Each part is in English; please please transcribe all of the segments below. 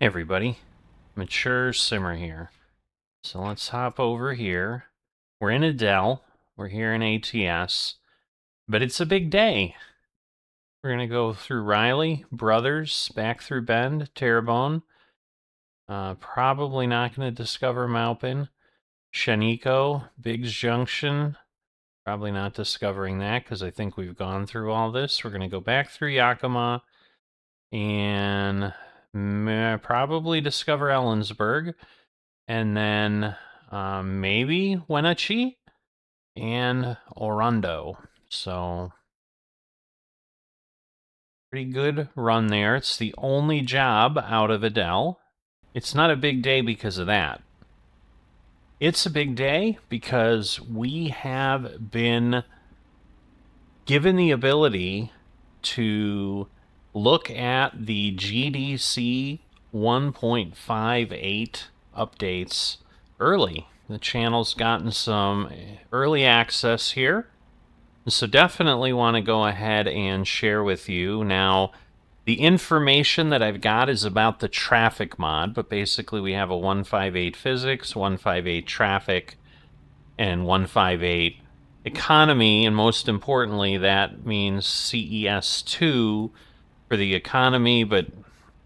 Hey everybody, Mature Simmer here. So let's hop over here. We're in Adele, we're here in ATS, but it's a big day. We're gonna go through Riley, Brothers, back through Bend, Terrebonne. Probably not gonna discover Maupin. Shaniko, Biggs Junction. Probably not discovering that because I think we've gone through all this. We're gonna go back through Yakima and probably discover Ellensburg. And then maybe Wenatchee and Orondo. So pretty good run there. It's the only job out of Adele. It's not a big day because of that. It's a big day because we have been given the ability to look at the GDC 1.58 updates early. The channel's gotten some early access here, so definitely want to go ahead and share with you. Now, the information that I've got is about the traffic mod, but basically we have a 158 physics, 158 traffic, and 158 economy, and most importantly, that means CES2 for the economy, but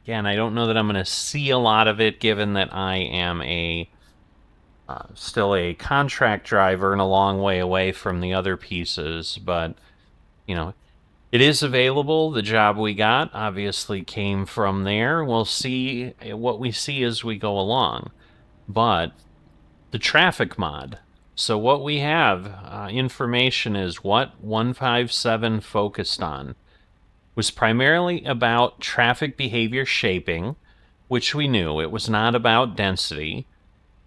again, I don't know that I'm going to see a lot of it given that I am still a contract driver and a long way away from the other pieces, but, you know, it is available. The job we got obviously came from there. We'll see what we see as we go along. But the traffic mod. So what we have, information is what 157 focused on. Was primarily about traffic behavior shaping, which we knew. It was not about density.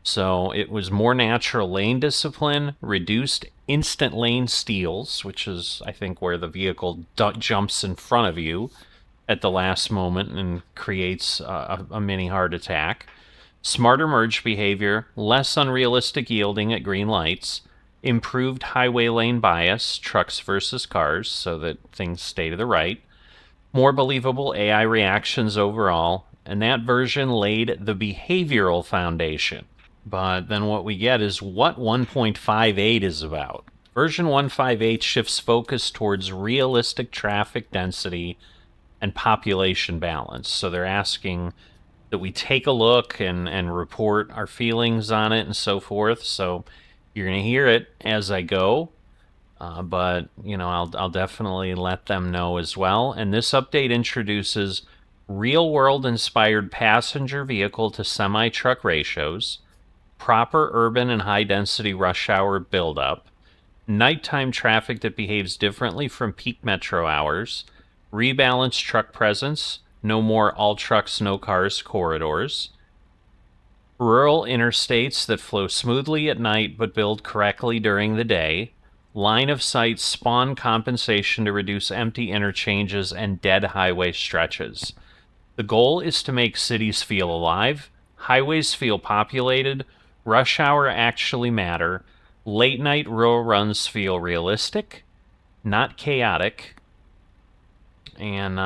So it was more natural lane discipline, reduced instant lane steals, which is, I think, where the vehicle jumps in front of you at the last moment and creates a mini heart attack. Smarter merge behavior, less unrealistic yielding at green lights, improved highway lane bias, trucks versus cars, so that things stay to the right, more believable AI reactions overall, and that version laid the behavioral foundation. But then what we get is what 1.58 is about. Version 158 shifts focus towards realistic traffic density and population balance. So they're asking that we take a look and report our feelings on it and so forth. So you're going to hear it as I go. But, you know, I'll definitely let them know as well. And this update introduces real-world inspired passenger vehicle to semi-truck ratios, proper urban and high-density rush hour buildup, nighttime traffic that behaves differently from peak metro hours, rebalanced truck presence, no more all trucks, no cars corridors, rural interstates that flow smoothly at night but build correctly during the day, line of sight spawn compensation to reduce empty interchanges and dead highway stretches. The goal is to make cities feel alive, highways feel populated, rush hour actually matter, late night rural runs feel realistic, not chaotic, and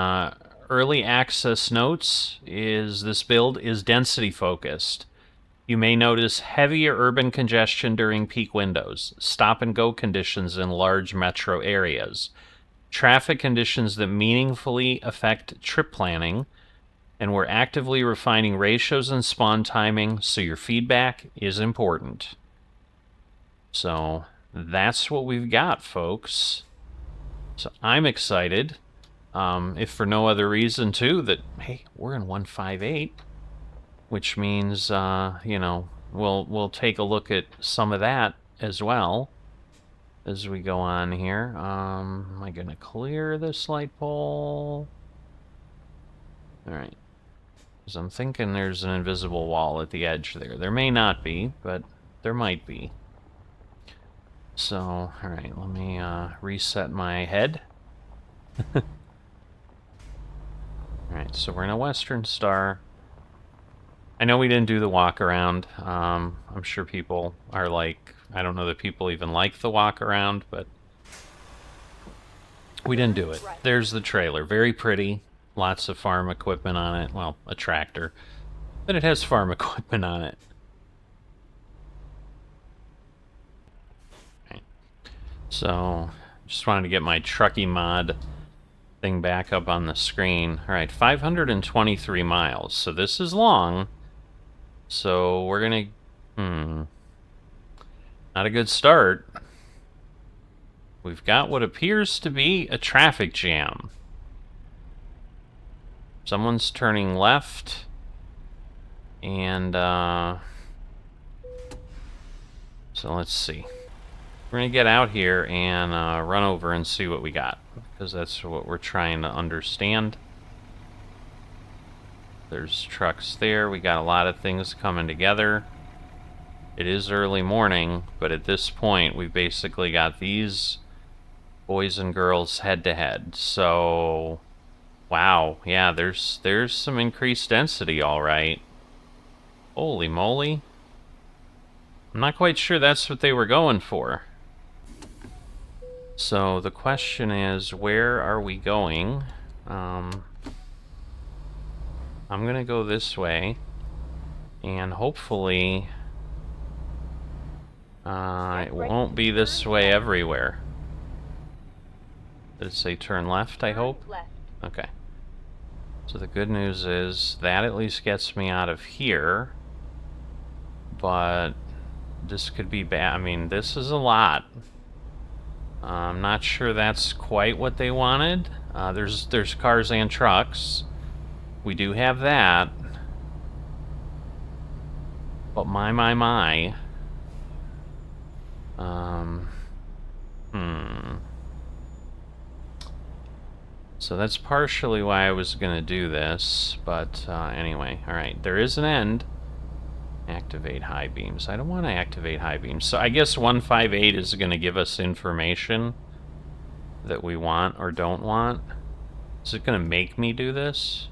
early access notes is this build is density focused. You may notice heavier urban congestion during peak windows, stop and go conditions in large metro areas, traffic conditions that meaningfully affect trip planning, and we're actively refining ratios and spawn timing, so your feedback is important. So that's what we've got, folks. So I'm excited, if for no other reason, too, that, hey, we're in 158, which means, you know, we'll take a look at some of that as well as we go on here. Am I going to clear this light pole? All right. Because I'm thinking there's an invisible wall at the edge there. There may not be, but there might be. So, alright, let me reset my head. Alright, so we're in a Western Star. I know we didn't do the walk around. I'm sure people are like, I don't know that people even like the walk around, but we didn't do it. There's the trailer. Very pretty. Lots of farm equipment on it. Well, a tractor. But it has farm equipment on it. Okay. So, just wanted to get my Truckee mod thing back up on the screen. Alright, 523 miles. So this is long. So we're gonna... Not a good start. We've got what appears to be a traffic jam. Someone's turning left. And, so let's see. We're gonna get out here and run over and see what we got, because that's what we're trying to understand. There's trucks there. We got a lot of things coming together. It is early morning, but at this point we've basically got these boys and girls head to head. So, wow, yeah, there's some increased density, all right. Holy moly. I'm not quite sure that's what they were going for. So the question is, where are we going? I'm gonna go this way, and hopefully it won't be this way everywhere. Did it say turn left, I hope? Okay. So the good news is that at least gets me out of here, but this could be bad. I mean, this is a lot. I'm not sure that's quite what they wanted. There's cars and trucks. We do have that. But my. So that's partially why I was gonna do this, but anyway, alright, there is an end. Activate high beams. I don't want to activate high beams. So I guess 1.58 is going to give us information that we want or don't want. Is it going to make me do this?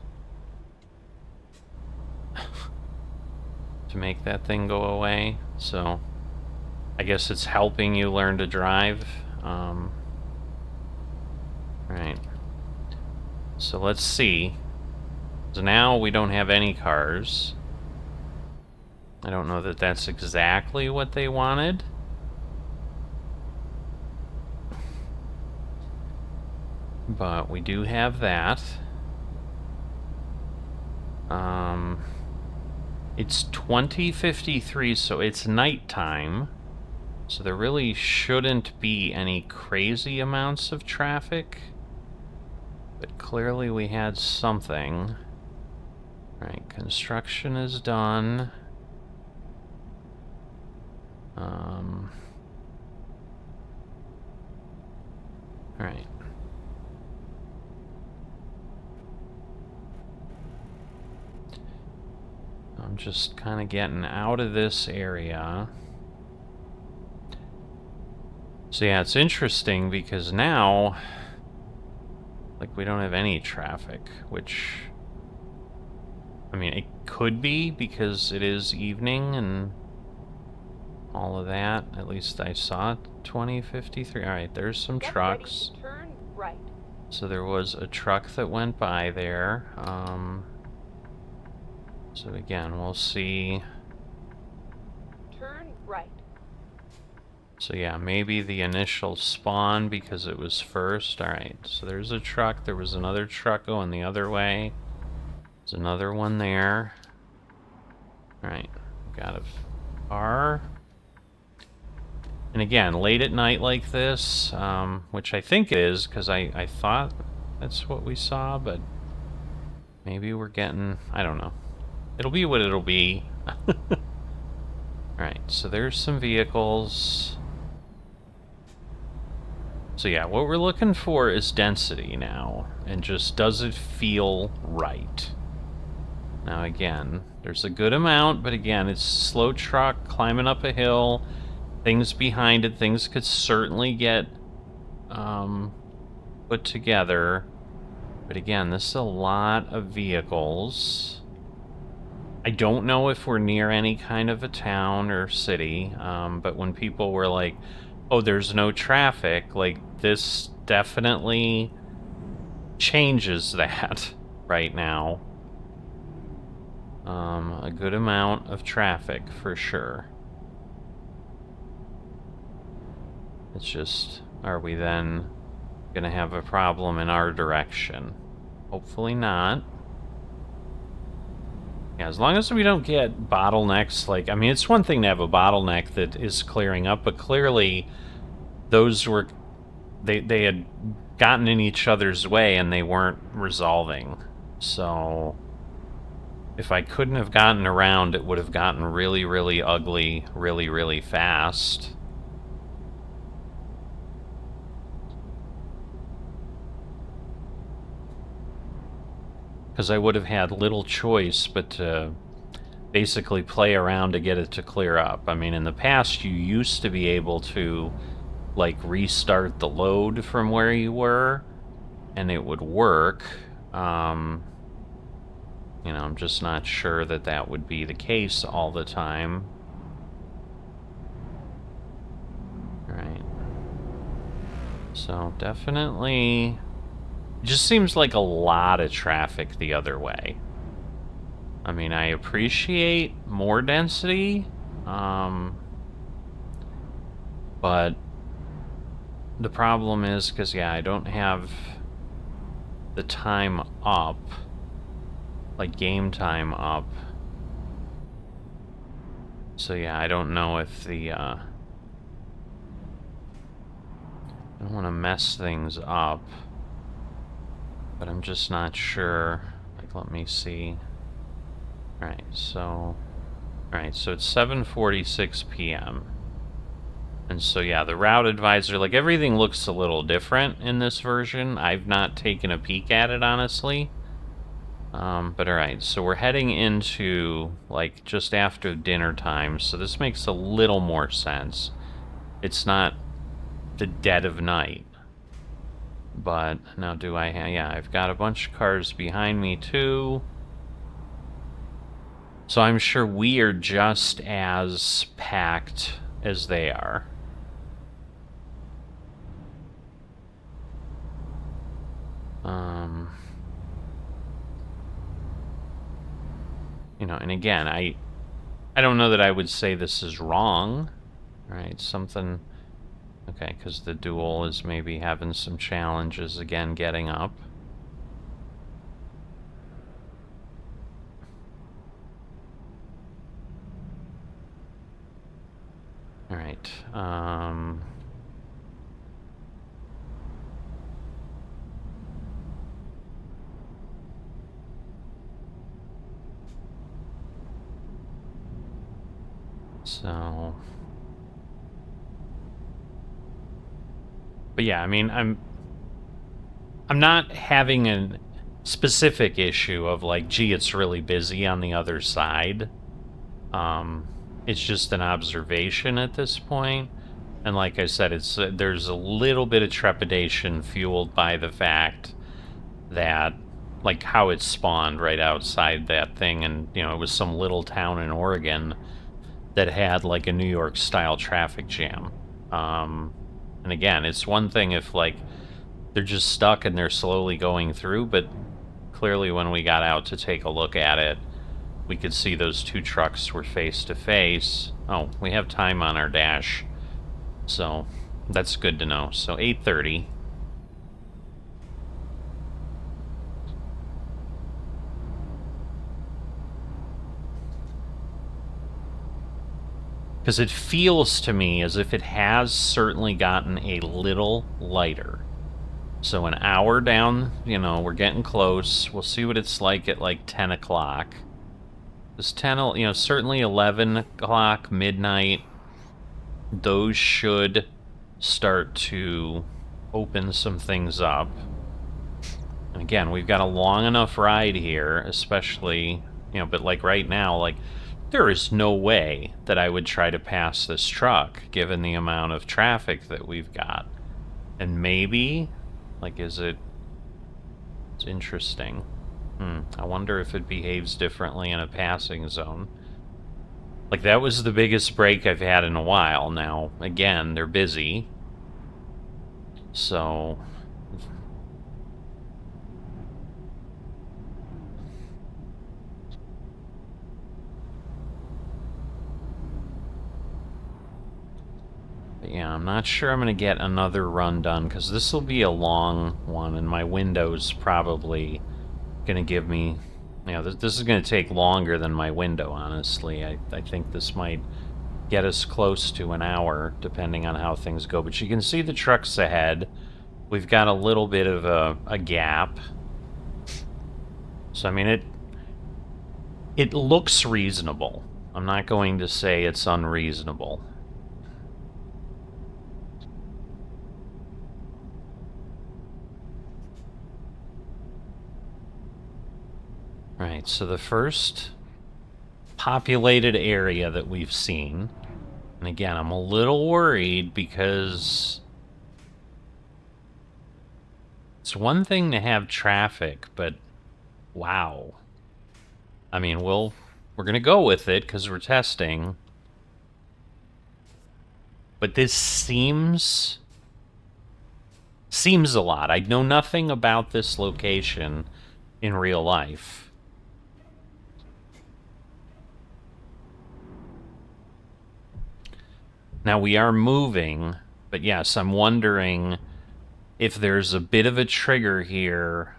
To make that thing go away? So I guess it's helping you learn to drive. Right. So let's see. So now we don't have any cars. I don't know that that's exactly what they wanted. But we do have that. It's 20:53, so it's nighttime. So there really shouldn't be any crazy amounts of traffic. But clearly we had something. Right, construction is done. Alright. I'm just kind of getting out of this area. So yeah, it's interesting because now, like, we don't have any traffic, which, I mean, it could be because it is evening and all of that. At least I saw 20:53. Alright, there's some trucks. Turn right. So there was a truck that went by there. So again, we'll see. Turn right. So yeah, maybe the initial spawn because it was first. Alright, so there's a truck. There was another truck going the other way. There's another one there. Alright, got a car. And again, late at night like this, which I think it is, because I thought that's what we saw, but maybe we're getting, I don't know. It'll be what it'll be. Alright, so there's some vehicles. So yeah, what we're looking for is density now, and just does it feel right? Now again, there's a good amount, but again, it's a slow truck climbing up a hill. Things behind it, things could certainly get put together. But again, this is a lot of vehicles. I don't know if we're near any kind of a town or city, but when people were like, oh, there's no traffic, like, this definitely changes that right now. A good amount of traffic for sure. It's just, are we then gonna have a problem in our direction? Hopefully not. Yeah, as long as we don't get bottlenecks, like, I mean, it's one thing to have a bottleneck that is clearing up, but clearly those were, they had gotten in each other's way and they weren't resolving. So if I couldn't have gotten around, it would have gotten really, really ugly really, really fast. Because I would have had little choice but to basically play around to get it to clear up. I mean, in the past, you used to be able to, like, restart the load from where you were, and it would work. You know, I'm just not sure that that would be the case all the time. Right. So, definitely... It just seems like a lot of traffic the other way. I mean, I appreciate more density, but the problem is, because, yeah, I don't have the time up, like game time up. So, yeah, I don't know if the, I don't want to mess things up, but I'm just not sure. Like, let me see. Alright, so it's 7:46 p.m. And so, yeah, the route advisor, like, everything looks a little different in this version. I've not taken a peek at it, honestly. But alright, so we're heading into, like, just after dinner time, so this makes a little more sense. It's not the dead of night. But now do I have... Yeah, I've got a bunch of cars behind me, too. So I'm sure we are just as packed as they are. You know, and again, I don't know that I would say this is wrong, right? Something... Okay, because the dual is maybe having some challenges again getting up. Alright, so... But yeah, I mean, I'm not having a specific issue of, like, gee, it's really busy on the other side. It's just an observation at this point. And like I said, it's there's a little bit of trepidation fueled by the fact that, like, how it spawned right outside that thing, and, you know, it was some little town in Oregon that had, like, a New York-style traffic jam. And again, it's one thing if, like, they're just stuck and they're slowly going through, but clearly when we got out to take a look at it, we could see those two trucks were face to face. Oh, we have time on our dash, so that's good to know. So 8:30. Because it feels to me as if it has certainly gotten a little lighter. So an hour down, you know, we're getting close. We'll see what it's like at, like, 10 o'clock. This 10, you know, certainly 11 o'clock, midnight, those should start to open some things up. And again, we've got a long enough ride here, especially, you know, but, like, right now, like, there is no way that I would try to pass this truck, given the amount of traffic that we've got. And maybe, like, is it... It's interesting. I wonder if it behaves differently in a passing zone. Like, that was the biggest break I've had in a while. Now, again, they're busy. So... yeah, I'm not sure I'm going to get another run done, because this will be a long one, and my window's probably going to give me... this is going to take longer than my window, honestly. I think this might get us close to an hour, depending on how things go. But you can see the trucks ahead. We've got a little bit of a gap. So, I mean, it looks reasonable. I'm not going to say it's unreasonable. Right, so the first populated area that we've seen, and again, I'm a little worried because it's one thing to have traffic, but wow. I mean, we're gonna go with it because we're testing, but this seems a lot. I know nothing about this location in real life. Now, we are moving, but yes, I'm wondering if there's a bit of a trigger here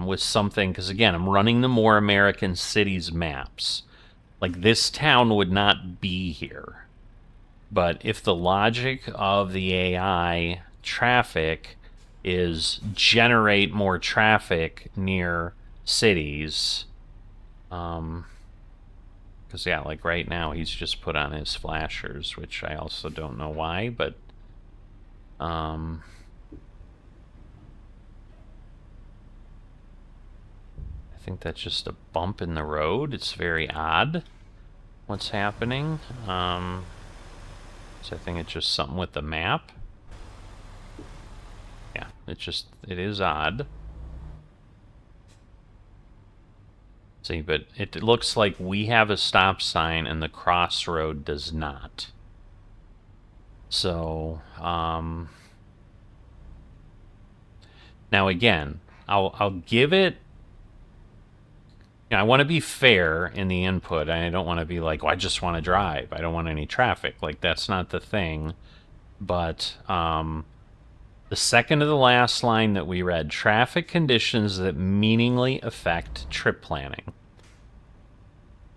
with something, because again, I'm running the More American Cities maps. Like, this town would not be here. But if the logic of the AI traffic is generate more traffic near cities, because, yeah, like right now, he's just put on his flashers, which I also don't know why, but... I think that's just a bump in the road. It's very odd what's happening. So I think it's just something with the map. Yeah, it is odd. See, but it looks like we have a stop sign and the crossroad does not. So, now again, I'll give it... I want to be fair in the input. I don't want to be like, well, I just want to drive. I don't want any traffic. Like, that's not the thing. But, the second to the last line that we read, traffic conditions that meaningfully affect trip planning.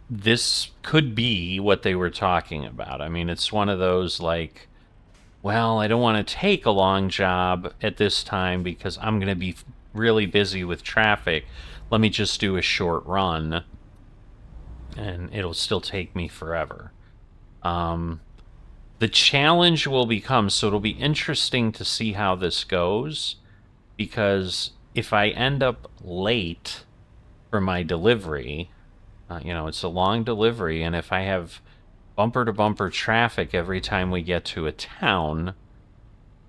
This could be what they were talking about. I mean, it's one of those like, well, I don't want to take a long job at this time because I'm going to be really busy with traffic. Let me just do a short run, and it'll still take me forever. The challenge will become, so it'll be interesting to see how this goes, because if I end up late for my delivery, it's a long delivery, and if I have bumper-to-bumper traffic every time we get to a town,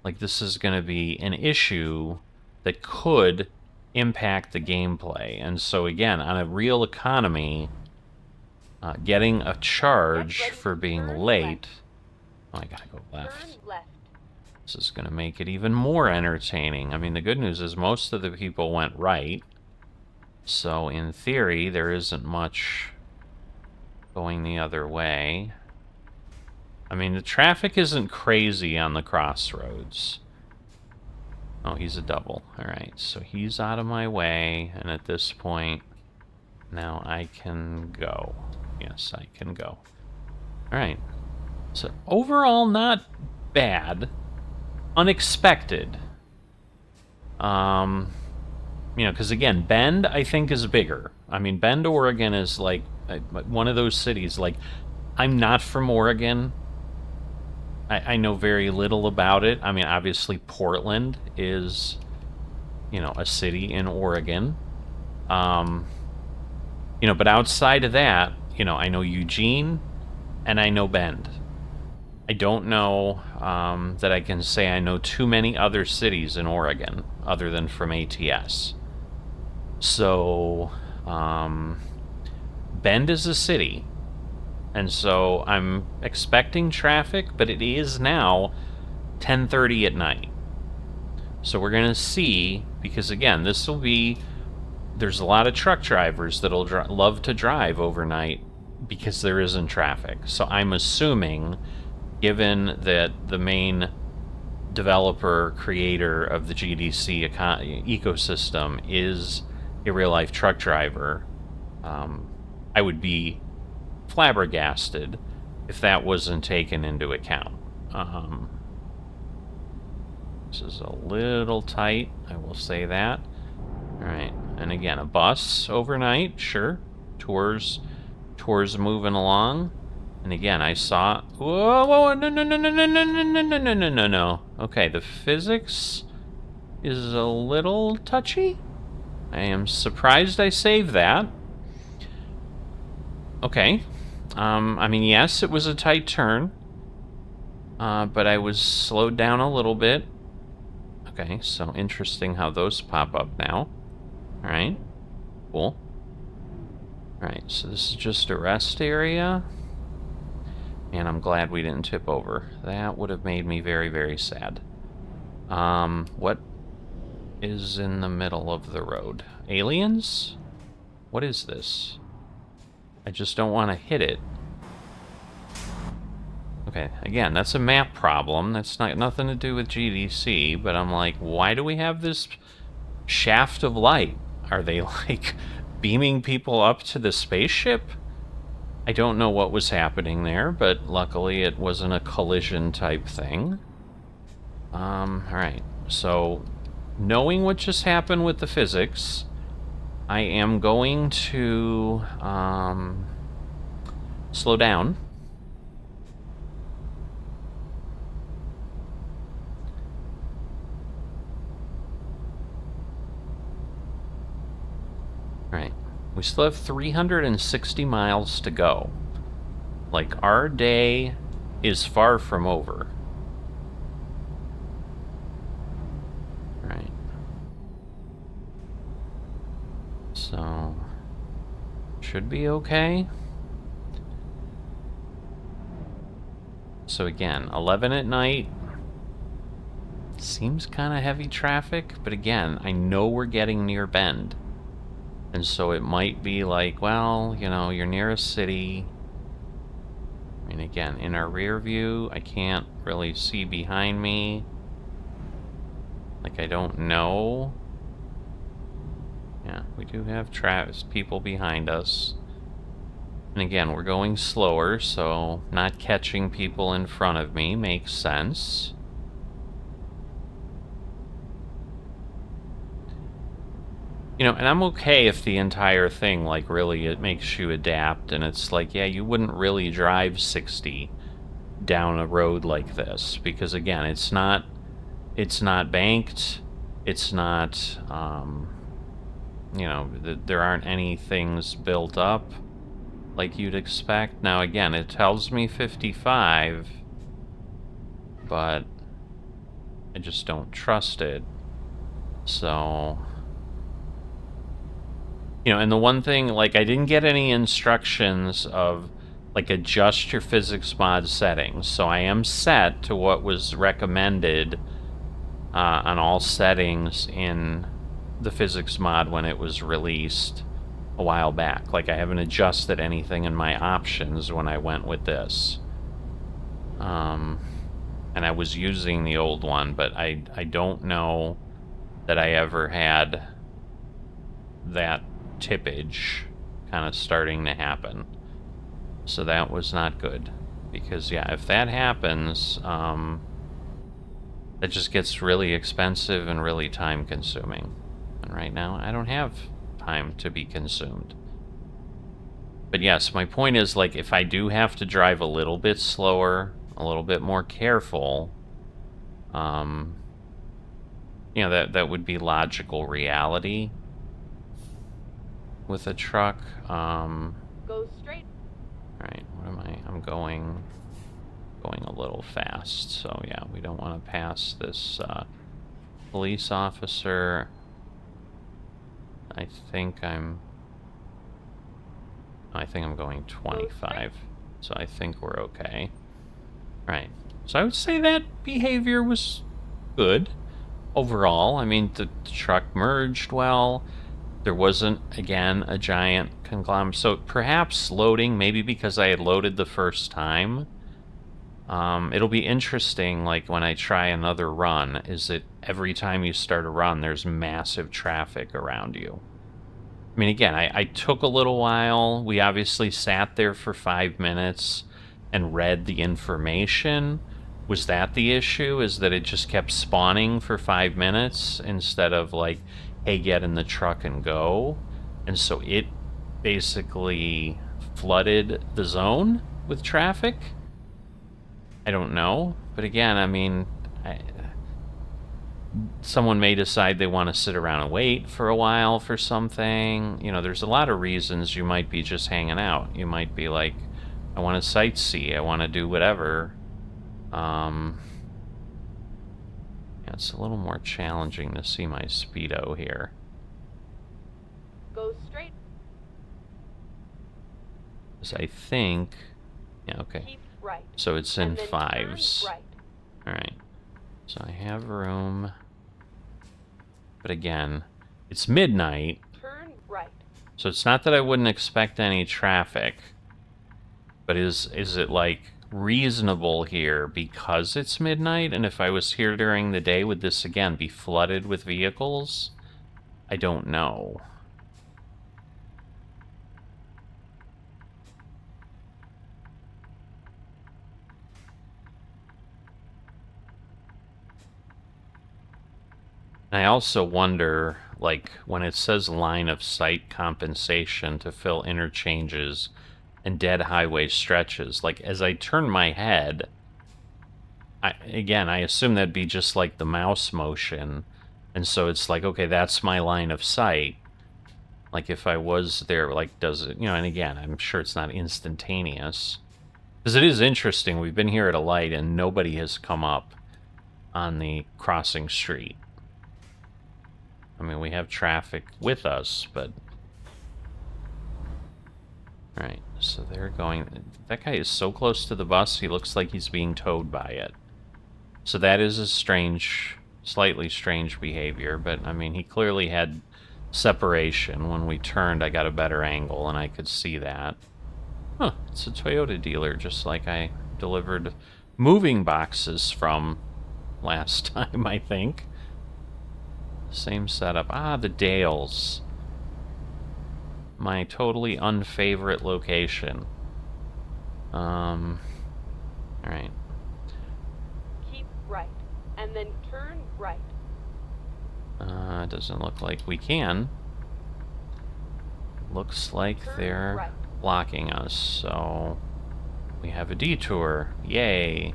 like, this is going to be an issue that could impact the gameplay. And so, again, on a real economy, getting a charge for being late... I gotta go left. This is gonna make it even more entertaining. I mean, the good news is most of the people went right. So, in theory, there isn't much going the other way. I mean, the traffic isn't crazy on the crossroads. Oh, he's a double. Alright, so he's out of my way, and at this point, now I can go. Yes, I can go. Alright. So, overall, not bad. Unexpected. Because again, Bend, I think, is bigger. I mean, Bend, Oregon is, like, one of those cities. Like, I'm not from Oregon. I know very little about it. I mean, obviously, Portland is, a city in Oregon. But outside of that, I know Eugene, and I know Bend. I don't know that I can say I know too many other cities in Oregon, other than from ATS. So, Bend is a city, and so I'm expecting traffic, but it is now 10:30 at night. So we're going to see, because again, this will be... There's a lot of truck drivers that'll love to drive overnight because there isn't traffic. So I'm assuming given that the main developer, creator of the GDC ecosystem is a real-life truck driver, I would be flabbergasted if that wasn't taken into account. This is a little tight, I will say that. Alright, and again, a bus overnight, sure. Tours moving along. And again, I saw... Whoa, no. Okay, the physics is a little touchy. I am surprised I saved that. Okay. I mean, yes, it was a tight turn. But I was slowed down a little bit. Okay, so interesting how those pop up now. Alright, cool. Alright, so this is just a rest area. And I'm glad we didn't tip over. That would have made me very, very sad. What is in the middle of the road? Aliens? What is this? I just don't want to hit it. Okay, again, that's a map problem. That's not nothing to do with GDC, but I'm like, why do we have this shaft of light? Are they, like, beaming people up to the spaceship? I don't know what was happening there, but luckily it wasn't a collision type thing. Alright, so knowing what just happened with the physics, I am going to slow down. Alright. We still have 360 miles to go. Like, our day is far from over. Right. So, should be okay. So again, 11 at night. Seems kind of heavy traffic, but again, I know we're getting near Bend. And so it might be like, well, you know, you're near a city. I mean, again, in our rear view, I can't really see behind me. Like, I don't know. Yeah, we do have people behind us. And again, we're going slower, so not catching people in front of me makes sense. You know, and I'm okay if the entire thing, like, really, it makes you adapt, and it's like, yeah, you wouldn't really drive 60 down a road like this, because, again, it's not banked, it's not, you know, there aren't any things built up like you'd expect. Now, again, it tells me 55, but I just don't trust it, so... You know, and the one thing, like, I didn't get any instructions of, like, adjust your physics mod settings. So I am set to what was recommended on all settings in the physics mod when it was released a while back. Like, I haven't adjusted anything in my options when I went with this. And I was using the old one, but I don't know that I ever had that tippage kind of starting to happen. So that was not good. Because, yeah, if that happens, it just gets really expensive and really time-consuming. And right now, I don't have time to be consumed. But yes, my point is, like, if I do have to drive a little bit slower, a little bit more careful, you know, that would be logical reality with a truck. Go straight. Right, what am I? I'm going a little fast, so yeah, we don't want to pass this police officer. I think I'm going 25, so I think we're okay. Right, so I would say that behavior was good overall. I mean, the truck merged well. There wasn't, again, a giant conglomerate. So perhaps loading, maybe because I had loaded the first time, It'll be interesting, like, when I try another run, is that every time you start a run, there's massive traffic around you. I mean, again, I took a little while. We obviously sat there for 5 minutes and read the information. Was that the issue? Is that it just kept spawning for 5 minutes instead of, like, hey, get in the truck and go? And so it basically flooded the zone with traffic? I don't know. But again, I mean, someone may decide they want to sit around and wait for a while for something. You know, there's a lot of reasons you might be just hanging out. You might be like, I want to sightsee. I want to do whatever. Yeah, it's a little more challenging to see my speedo here. Go straight. Because I think... Yeah, okay. Keep right. So it's in And then 5s. turn right. Alright. So I have room. But again, it's midnight. Turn right. So it's not that I wouldn't expect any traffic. But is it, like, reasonable here because it's midnight? And if I was here during the day, would this, again, be flooded with vehicles? I don't know. And I also wonder, like, when it says line of sight compensation to fill interchanges and dead highway stretches, like, as I turn my head, I assume that'd be just like the mouse motion. And so it's like, okay, that's my line of sight. Like, if I was there, like, does it, you know, and again, I'm sure it's not instantaneous. Because it is interesting, we've been here at a light and nobody has come up on the crossing street. I mean, we have traffic with us, but... Alright, so they're going... That guy is so close to the bus, he looks like he's being towed by it. So that is a strange, slightly strange behavior, but, I mean, he clearly had separation. When we turned, I got a better angle, and I could see that. Huh, it's a Toyota dealer, just like I delivered moving boxes from last time, I think. Same setup. Ah, the Dales. My totally unfavorite location. Alright. Keep right. And then turn right. It doesn't look like we can. Looks like Turn they're right. blocking us, so... We have a detour. Yay!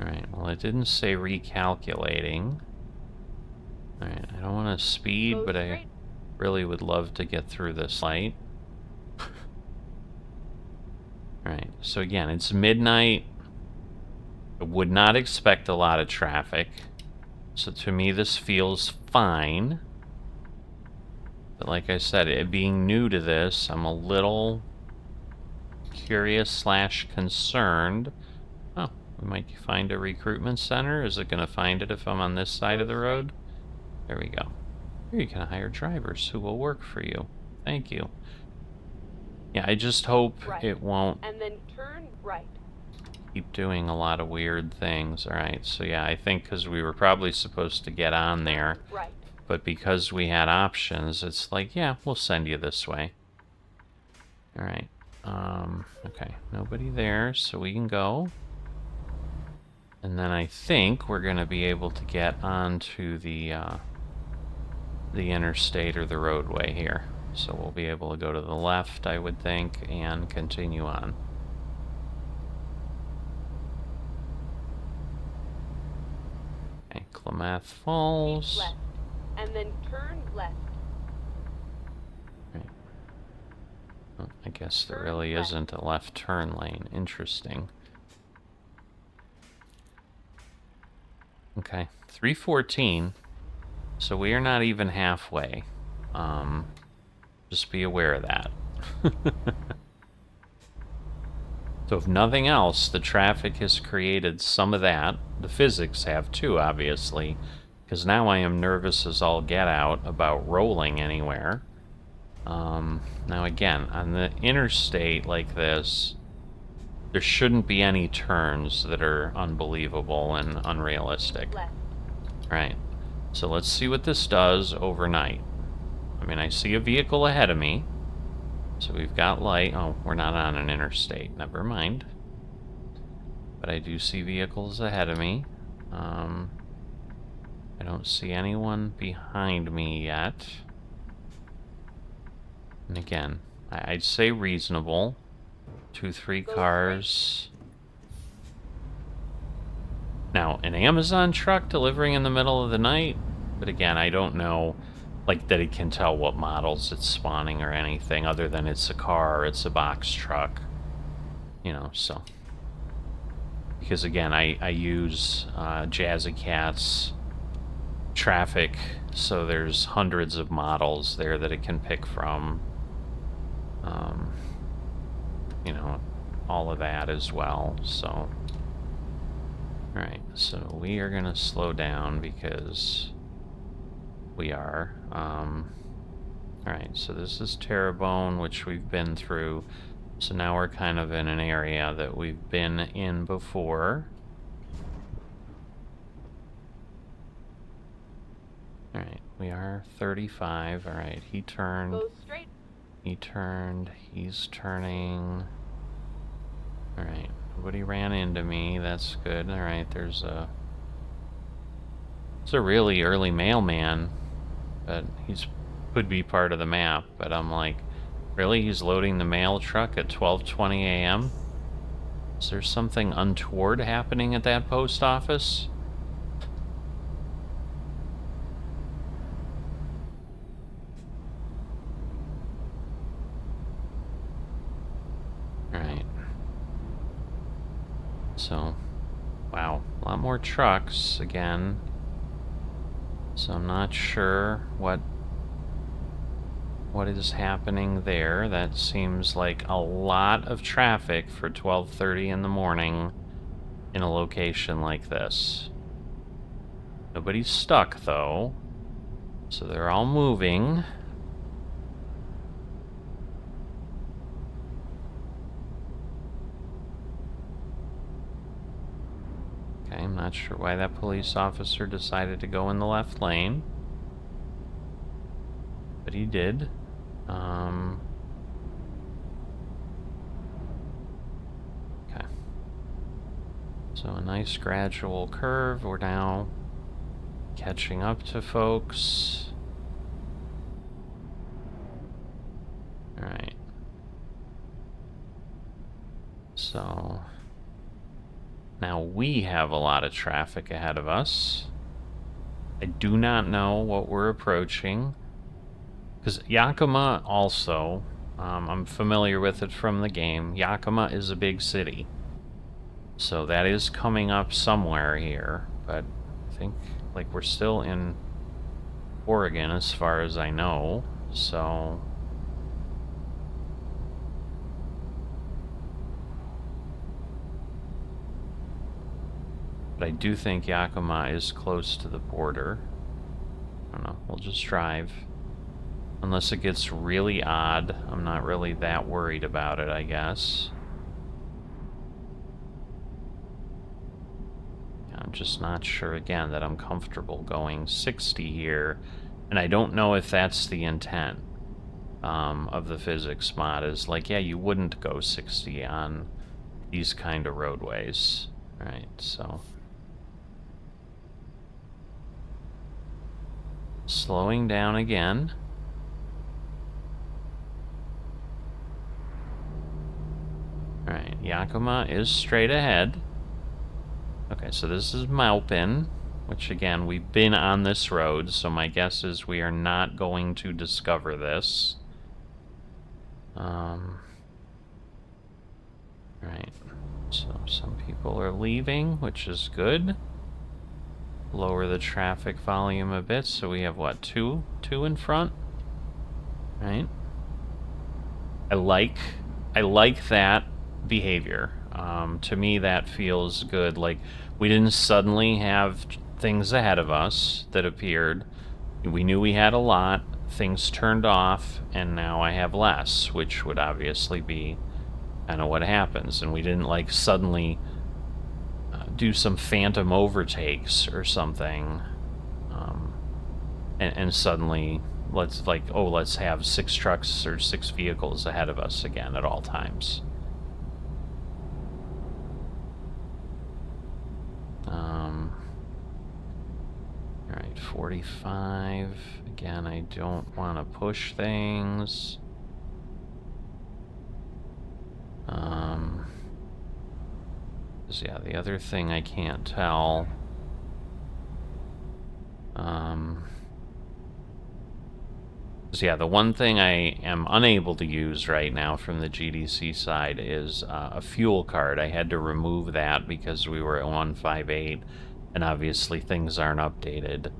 Alright, well, it didn't say recalculating. Alright, I don't want to speed, Go but straight. I really would love to get through this light. Alright, so again, it's midnight. I would not expect a lot of traffic. So to me, this feels fine. But like I said, it being new to this, I'm a little curious / concerned. Oh, we might find a recruitment center. Is it going to find it if I'm on this side of the road? There we go. Here you can hire drivers who will work for you. Thank you. Yeah, I just hope Right. it won't And then turn right. keep doing a lot of weird things. Alright, so yeah, I think because we were probably supposed to get on there, Right. but because we had options, it's like, yeah, we'll send you this way. Alright, okay, nobody there, so we can go. And then I think we're going to be able to get onto the interstate or the roadway here. So we'll be able to go to the left, I would think, and continue on. Okay, Klamath Falls. Keep left. And then turn left. Right. Oh, I guess there Turn really left. isn't a left turn lane. Interesting. Okay, 3:14. So we are not even halfway. Just be aware of that. So if nothing else, the traffic has created some of that. The physics have too, obviously. Because now I am nervous as all get out about rolling anywhere. Now again, on the interstate like this, there shouldn't be any turns that are unbelievable and unrealistic. Left. Right. So let's see what this does overnight. I mean, I see a vehicle ahead of me. So we've got light. Oh, we're not on an interstate. Never mind. But I do see vehicles ahead of me. I don't see anyone behind me yet. And again, I'd say reasonable. 2-3 cars. Now, an Amazon truck delivering in the middle of the night? But again, I don't know, like, that it can tell what models it's spawning or anything, other than it's a car, it's a box truck. You know, so. Because again, I use Jazzy Cat's traffic, so there's hundreds of models there that it can pick from. You know, all of that as well, so. Alright, so we are gonna slow down because we are. Alright, so this is Terrebonne, which we've been through. So now we're kind of in an area that we've been in before. Alright, we are 35. Alright, he turned. Go straight. He turned. He's turning. Alright, nobody ran into me. That's good. Alright, there's a... It's a really early mailman, but he's could be part of the map. But I'm like, really? He's loading the mail truck at 12:20 a.m.? Is there something untoward happening at that post office? Alright. So, wow, a lot more trucks again. So I'm not sure what is happening there. That seems like a lot of traffic for 12:30 in the morning in a location like this. Nobody's stuck though, so they're all moving. Okay, I'm not sure why that police officer decided to go in the left lane, but he did. Okay. So a nice gradual curve. We're now catching up to folks. Alright. So now we have a lot of traffic ahead of us. I do not know what we're approaching. Because Yakima also, I'm familiar with it from the game. Yakima is a big city. So that is coming up somewhere here. But I think, like, we're still in Oregon as far as I know. So... But I do think Yakima is close to the border. I don't know, we'll just drive. Unless it gets really odd, I'm not really that worried about it, I guess. I'm just not sure, again, that I'm comfortable going 60 here. And I don't know if that's the intent of the physics mod, is like, yeah, you wouldn't go 60 on these kind of roadways. Right, so... Slowing down again. Alright, Yakima is straight ahead. Okay, so this is Maupin, which again, we've been on this road, so my guess is we are not going to discover this. Right, so some people are leaving, which is good. Lower the traffic volume a bit, so we have what, two in front? Right. I like that behavior. To me, that feels good. Like, we didn't suddenly have things ahead of us that appeared. We knew we had a lot. things turned off, and now I have less, which would obviously be kind of what happens. And we didn't like suddenly do some phantom overtakes or something, and suddenly let's have 6 trucks or 6 vehicles ahead of us again at all times. All right, 45. Again, I don't want to push things. Yeah, the other thing I can't tell. Yeah, the one thing I am unable to use right now from the GDC side is a fuel card. I had to remove that because we were at 1.58, and obviously things aren't updated.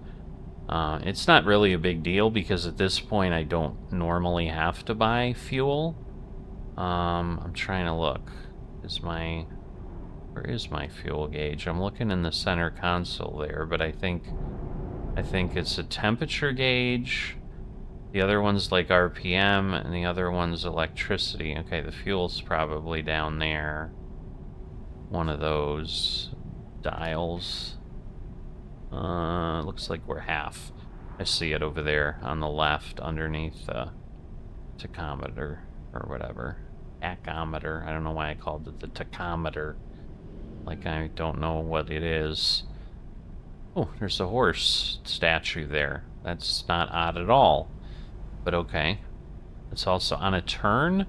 It's not really a big deal because at this point I don't normally have to buy fuel. I'm trying to look. Where is my fuel gauge? I'm looking in the center console there, but I think it's a temperature gauge. The other one's like RPM, and the other one's electricity. Okay, the fuel's probably down there. One of those dials. Looks like we're half. I see it over there on the left underneath the tachometer or whatever. Tachometer. I don't know why I called it the tachometer. Like I don't know what it is. Oh, there's a horse statue there. That's not odd at all. But okay. It's also on a turn.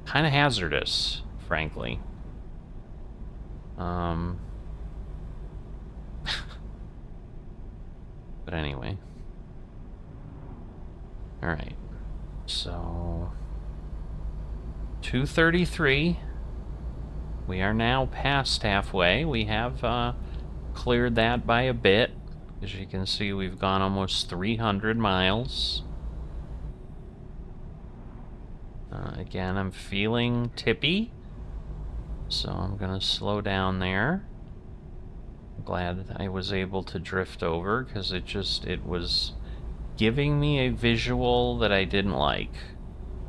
Kind of hazardous, frankly. But anyway. Alright. So 233. We are now past halfway. We have cleared that by a bit. As you can see, we've gone almost 300 miles. Again, I'm feeling tippy, so I'm gonna slow down there. I'm glad I was able to drift over because it was giving me a visual that I didn't like.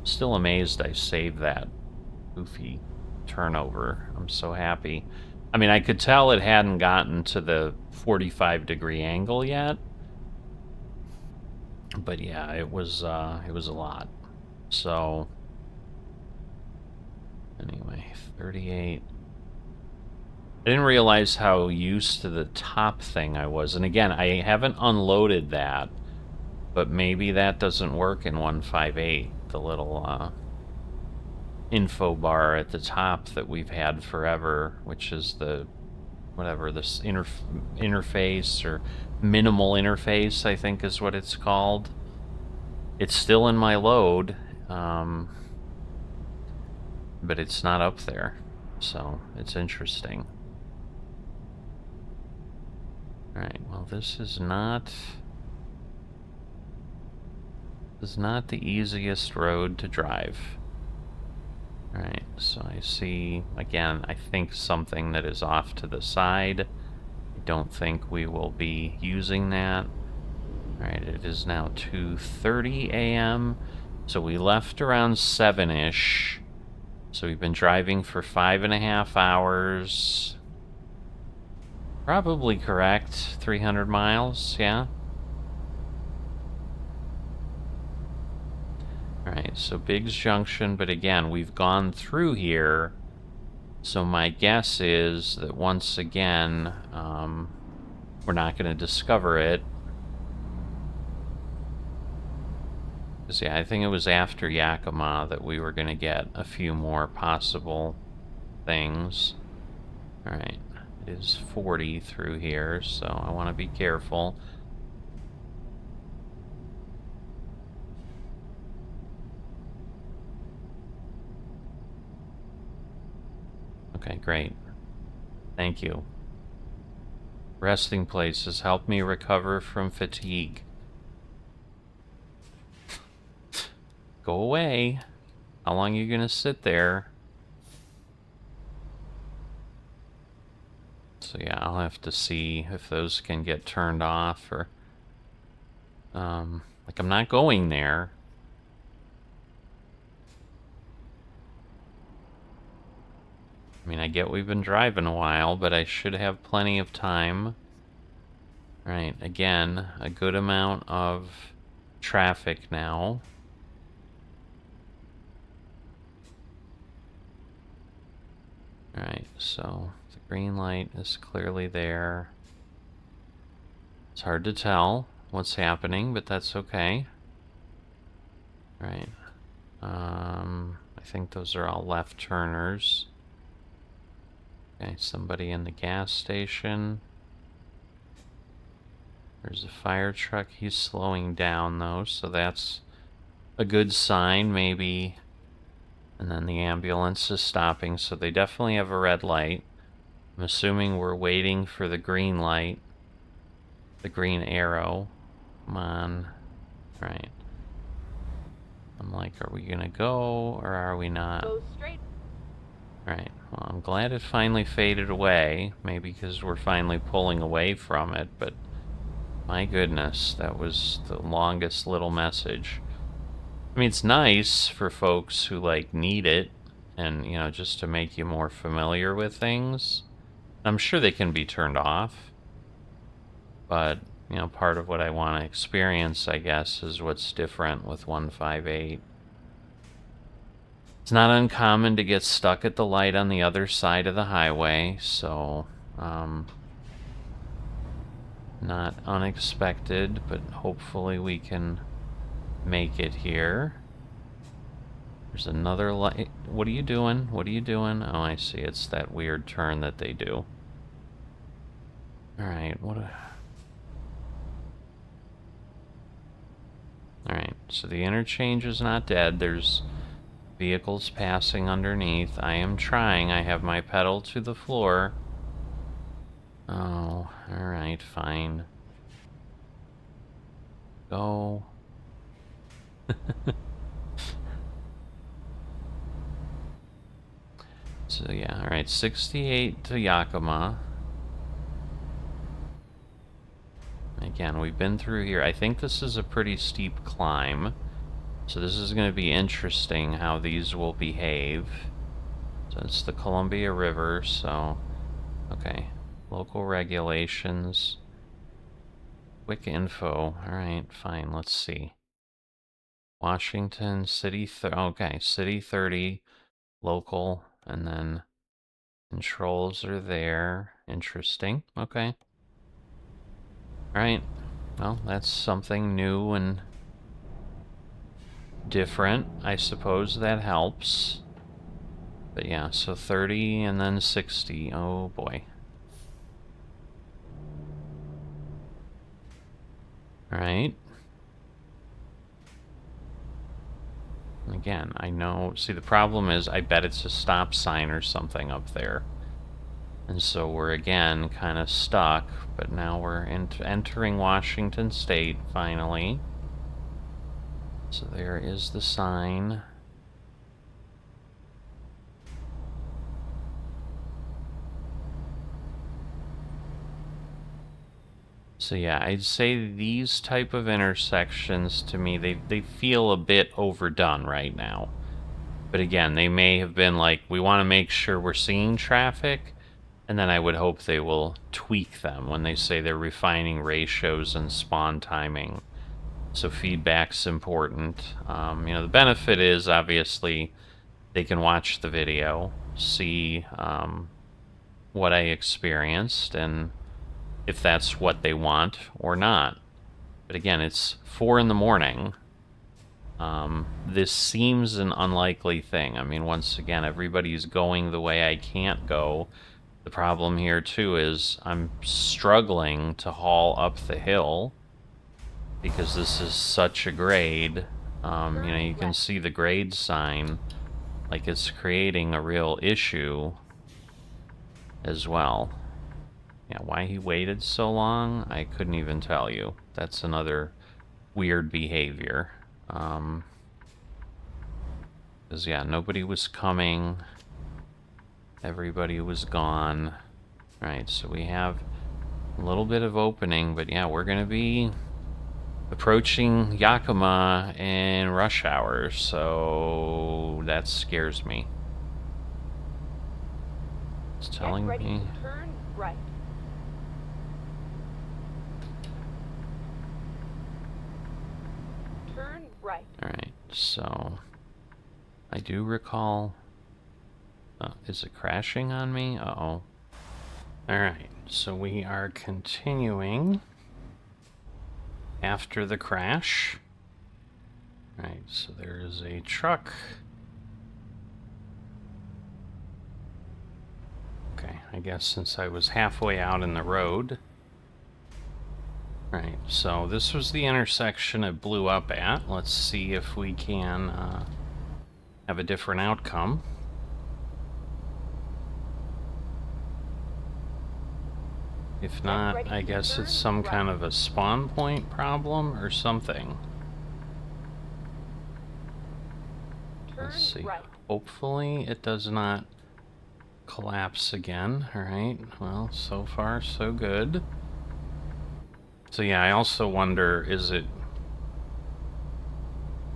Still amazed I saved that goofy turnover. I'm so happy. I mean, I could tell it hadn't gotten to the 45-degree angle yet, but yeah, it was a lot. So anyway, 38. I didn't realize how used to the top thing I was, and again, I haven't unloaded that, but maybe that doesn't work in 1.58. The little info bar at the top that we've had forever, which is the whatever this interface or minimal interface, I think is what it's called. It's still in my load, but it's not up there, so it's interesting. All right, well, this is not the easiest road to drive. Alright, so I see, again, I think something that is off to the side. I don't think we will be using that. Alright, it is now 2:30 a.m. So we left around 7-ish. So we've been driving for 5.5 hours. Probably correct. 300 miles, yeah? Alright, so Biggs Junction, but again, we've gone through here, so my guess is that once again, we're not going to discover it. Because, yeah, I think it was after Yakima that we were going to get a few more possible things. Alright, it is 40 through here, so I want to be careful. Okay, great. Thank you. Resting places help me recover from fatigue. Go away. How long are you gonna sit there? So yeah, I'll have to see if those can get turned off or... Like, I'm not going there. I mean, I get we've been driving a while, but I should have plenty of time. Right, again, a good amount of traffic now. Alright, so the green light is clearly there. It's hard to tell what's happening, but that's okay. Right. I think those are all left turners. Okay, somebody in the gas station. There's a fire truck. He's slowing down though, so that's a good sign, maybe. And then the ambulance is stopping, so they definitely have a red light. I'm assuming we're waiting for the green light. The green arrow. Come on. Right. I'm like, are we gonna go, or are we not? Go straight. Right. Well, I'm glad it finally faded away. Maybe because we're finally pulling away from it, but my goodness, that was the longest little message. I mean, it's nice for folks who, like, need it, and, you know, just to make you more familiar with things. I'm sure they can be turned off, but, you know, part of what I want to experience, I guess, is what's different with 1.58. It's not uncommon to get stuck at the light on the other side of the highway, so, not unexpected, but hopefully we can make it here. There's another light. What are you doing? What are you doing? Oh, I see. It's that weird turn that they do. Alright, Alright, so the interchange is not dead. There's vehicles passing underneath. I am trying. I have my pedal to the floor. Oh, alright, fine. Go. So yeah, alright, 68 to Yakima. Again, we've been through here. I think this is a pretty steep climb. So this is going to be interesting how these will behave. So it's the Columbia River, so... Okay. Local regulations. Quick info. Alright, fine, let's see. Washington, City... okay, City 30, local, and then controls are there. Interesting. Okay. Alright. Well, that's something new and different. I suppose that helps. But yeah, so 30 and then 60. Oh boy. Alright. Again, I know... See, the problem is I bet it's a stop sign or something up there. And so we're again kind of stuck, but now we're entering Washington State, finally. So there is the sign. So yeah, I'd say these type of intersections, to me, they feel a bit overdone right now. But again, they may have been like, we want to make sure we're seeing traffic, and then I would hope they will tweak them when they say they're refining ratios and spawn timing. So feedback's important. You know, the benefit is, obviously, they can watch the video, see what I experienced, and if that's what they want or not. But again, it's 4 in the morning. This seems an unlikely thing. I mean, once again, everybody's going the way I can't go. The problem here, too, is I'm struggling to haul up the hill because this is such a grade. You know, you can see the grade sign. Like, it's creating a real issue as well. Yeah, why he waited so long, I couldn't even tell you. That's another weird behavior. Because, yeah, nobody was coming. Everybody was gone. Right, so we have a little bit of opening, but yeah, we're going to be approaching Yakima in rush hour, so that scares me. It's telling Get ready me. to turn right. Turn right. Alright, so I do recall. Is it crashing on me? Uh-oh. Alright, so we are continuing after the crash. Alright, so there is a truck. Okay, I guess since I was halfway out in the road. Alright, so this was the intersection it blew up at. Let's see if we can have a different outcome. If not, I guess it's some kind of a spawn point problem or something. Let's see. Hopefully it does not collapse again. Alright, well, so far so good. So yeah, I also wonder, is it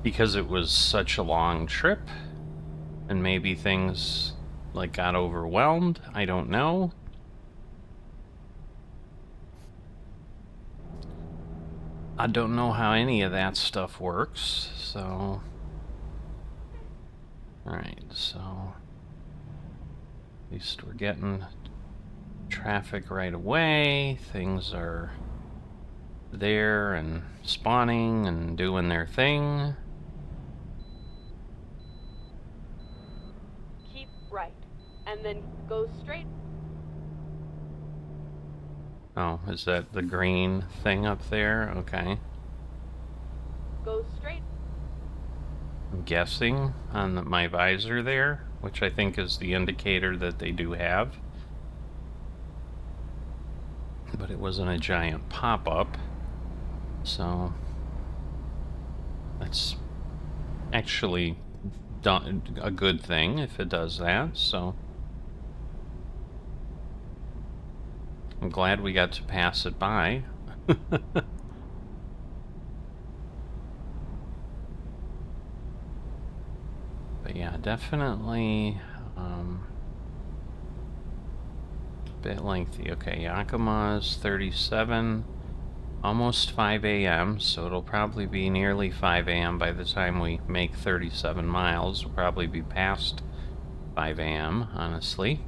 because it was such a long trip and maybe things like got overwhelmed? I don't know. I don't know how any of that stuff works, so... Alright, so... At least we're getting traffic right away. Things are there and spawning and doing their thing. Keep right, and then go straight. Oh, is that the green thing up there? Okay. Go straight. I'm guessing on my visor there, which I think is the indicator that they do have. But it wasn't a giant pop-up, so that's actually a good thing if it does that, so I'm glad we got to pass it by. But yeah, definitely a bit lengthy. Okay, Yakima's 37, almost 5 a.m., so it'll probably be nearly 5 a.m. by the time we make 37 miles. We'll probably be past 5 a.m., honestly.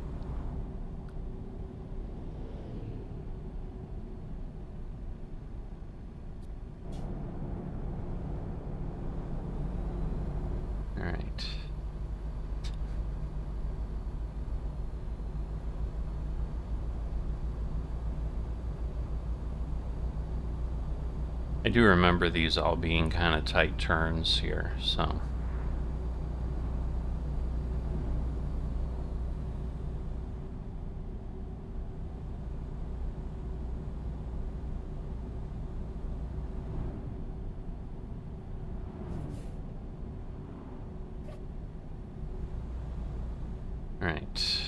Alright. I do remember these all being kind of tight turns here, so... Alright.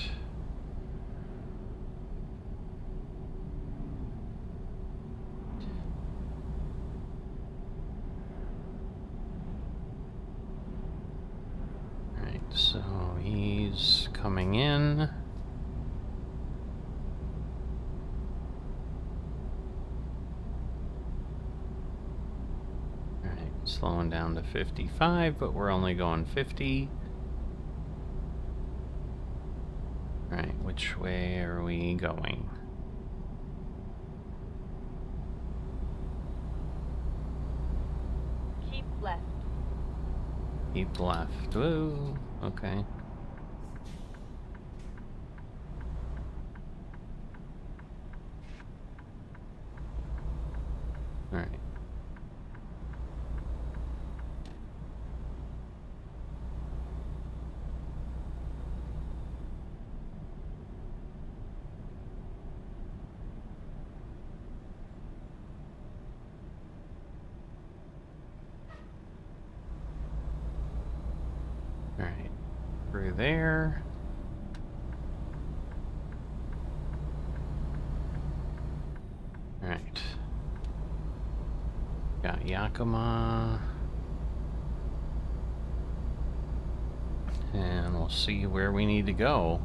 Alright, so he's coming in. Alright, slowing down to 55, but we're only going 50. Alright, which way are we going? Keep left. Keep left. Whoa, okay. Alright. Alright, through there. Alright. Got Yakima. And we'll see where we need to go.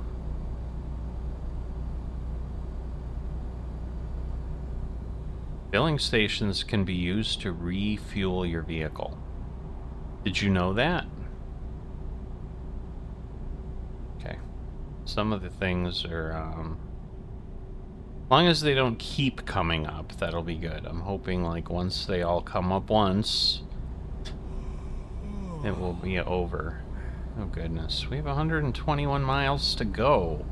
Filling stations can be used to refuel your vehicle. Did you know that? Okay. Some of the things are, as long as they don't keep coming up, that'll be good. I'm hoping, like, once they all come up once, it will be over. Oh, goodness. We have 121 miles to go.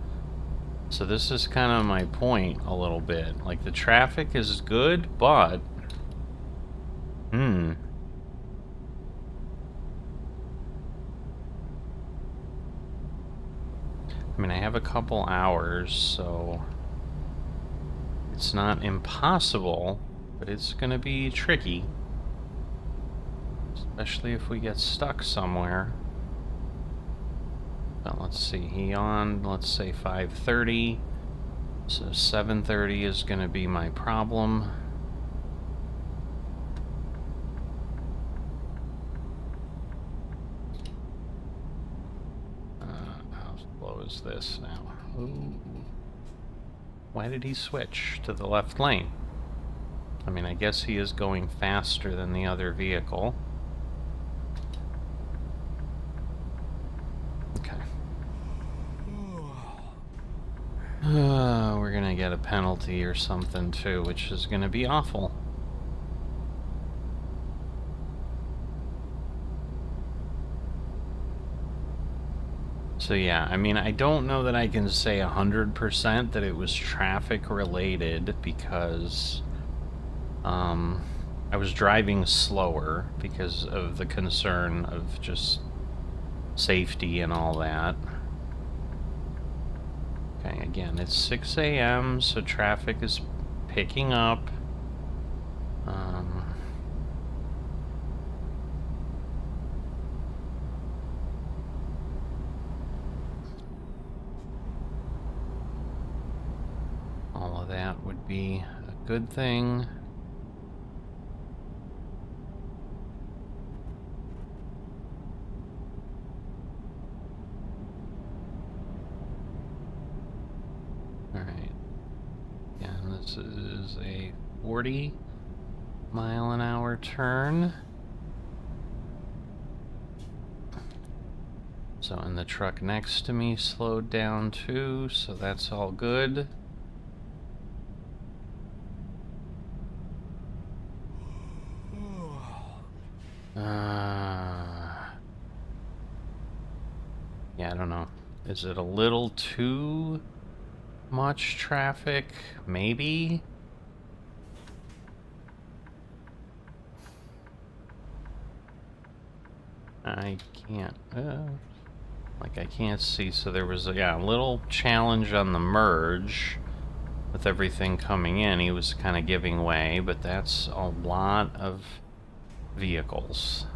So this is kind of my point a little bit. Like, the traffic is good, but... I mean, I have a couple hours, so... It's not impossible, but it's gonna be tricky. Especially if we get stuck somewhere. But let's see, he on, let's say 5:30. So 7:30 is gonna be my problem. How slow is this now? Ooh. Why did he switch to the left lane? I mean, I guess he is going faster than the other vehicle. Okay. We're gonna get a penalty or something too, which is gonna be awful. So yeah, I mean, I don't know that I can say 100% that it was traffic related because I was driving slower because of the concern of just safety and all that. Okay, again, it's 6 a.m., so traffic is picking up. All of that would be a good thing. Alright. And this is a 40-mile-an-hour turn. So, and the truck next to me slowed down too, so that's all good. Yeah, I don't know. Is it a little too much traffic? Maybe? I can't, like, I can't see. So there was a little challenge on the merge with everything coming in. He was kind of giving way, but that's a lot of vehicles.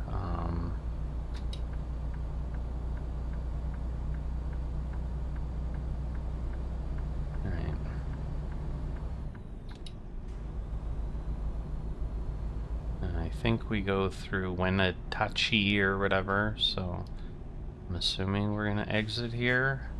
Alright. I think we go through Wenatachi or whatever, so I'm assuming we're gonna exit here.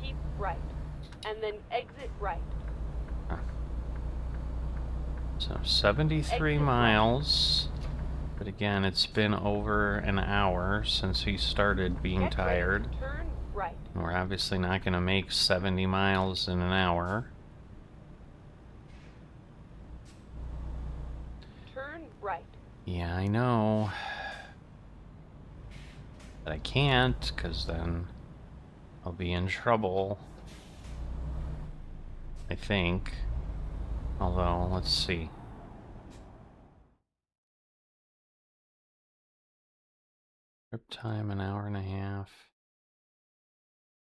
Keep right, and then exit right. So 73 Exit miles. But again, it's been over an hour since he started being Get ready to tired. turn right. And we're obviously not going to make 70 miles in an hour. Turn right. Yeah, I know. But I can't, because then I'll be in trouble. I think. Although, let's see. Trip time, an hour and a half.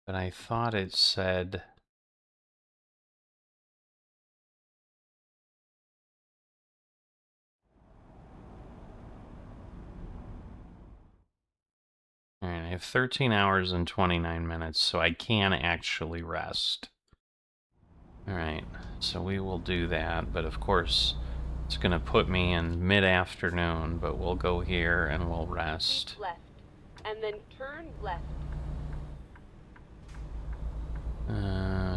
But I thought it said... Alright, have 13 hours and 29 minutes, so I can actually rest. Alright, so we will do that, but of course it's going to put me in mid-afternoon, but we'll go here and we'll rest. Keep left, and then turn left.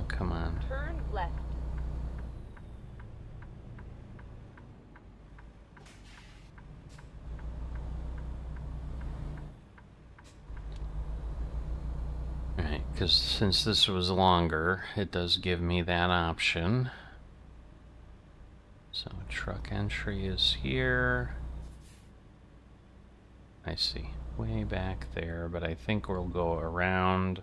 Come on. Turn left. Alright, because since this was longer, it does give me that option. So truck entry is here. I see. Way back there, but I think we'll go around.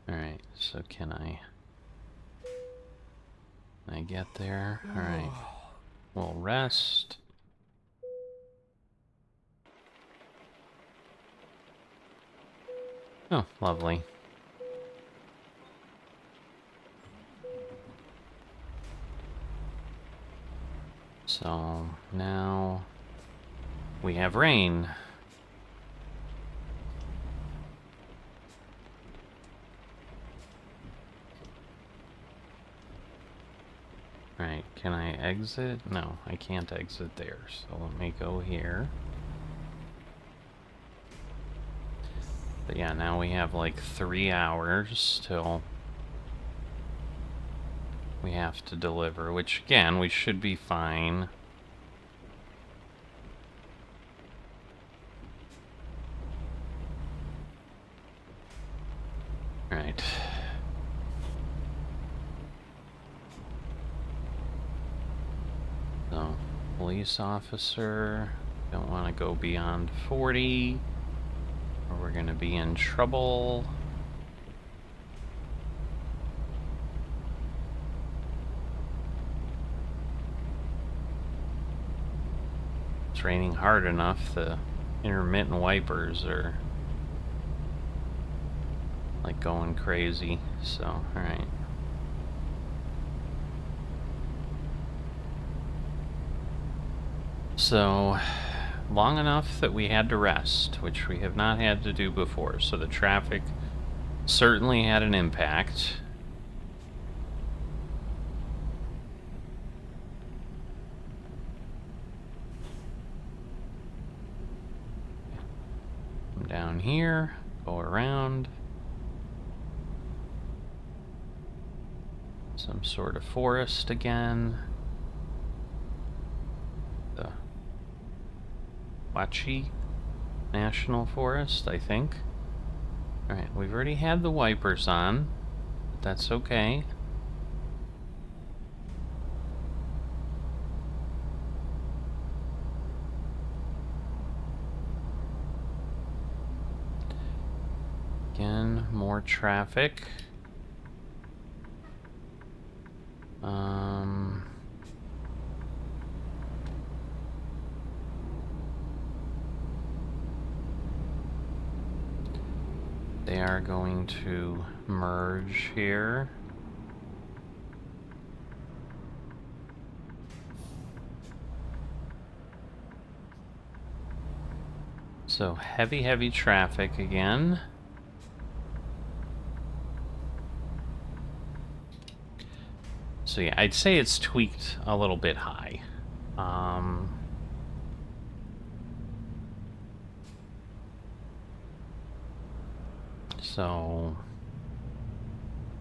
Alright, so can I get there? Alright. We'll rest. Oh, lovely. So now we have rain. Alright, can I exit? No, I can't exit there, so let me go here. But yeah, now we have like 3 hours till we have to deliver, which again, we should be fine. Alright. So, police officer, don't want to go beyond 40, or we're going to be in trouble. It's raining hard enough, the intermittent wipers are like going crazy, so, alright. So, long enough that we had to rest, which we have not had to do before, so the traffic certainly had an impact. Come down here, go around. Some sort of forest again. The Wachi National Forest, I think. Alright, we've already had the wipers on, but that's okay. Again, more traffic. They are going to merge here. So heavy traffic again. So yeah, I'd say it's tweaked a little bit high. So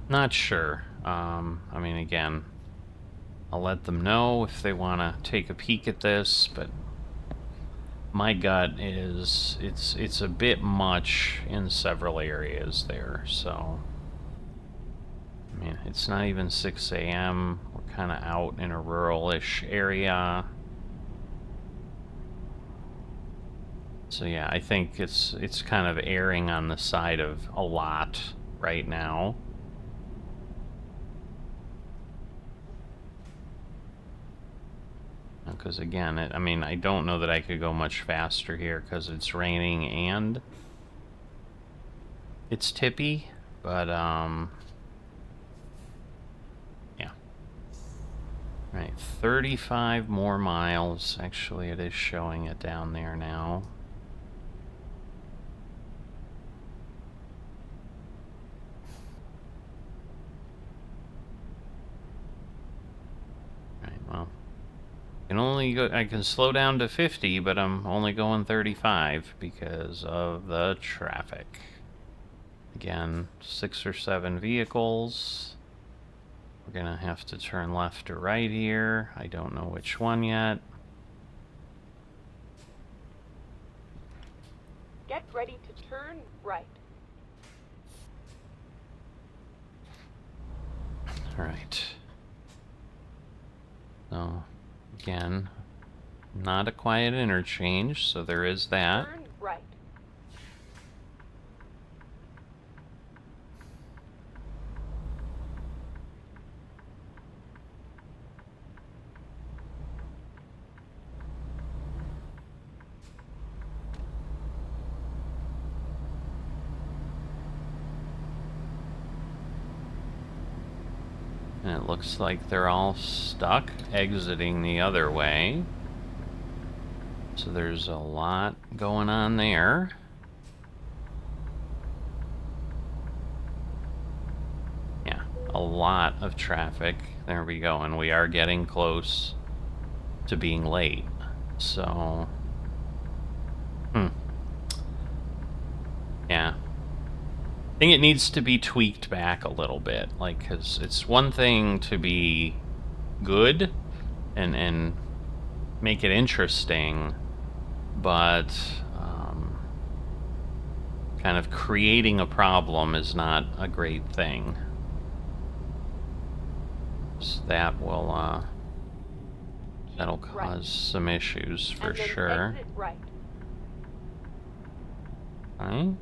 not sure. I mean, again, I'll let them know if they want to take a peek at this, but my gut is it's a bit much in several areas there, so I mean, it's not even 6 a.m. We're kind of out in a rural-ish area. So yeah, I think it's kind of erring on the side of a lot right now. Because again, I mean, I don't know that I could go much faster here because it's raining and It's tippy, but yeah. Right, 35 more miles. Actually, it is showing it down there now. Right, well, I can slow down to 50, but I'm only going 35 because of the traffic. Again, 6 or 7 vehicles. We're gonna have to turn left or right here. I don't know which one yet. Get ready to turn right. Alright. So, again, not a quiet interchange, so there is that. Turn right. And it looks like they're all stuck exiting the other way. So there's a lot going on there. Yeah, a lot of traffic. There we go, and we are getting close to being late. So, yeah. I think it needs to be tweaked back a little bit, like, because it's one thing to be good and make it interesting, but kind of creating a problem is not a great thing. So that will that'll cause some issues for sure. Exit right. Okay.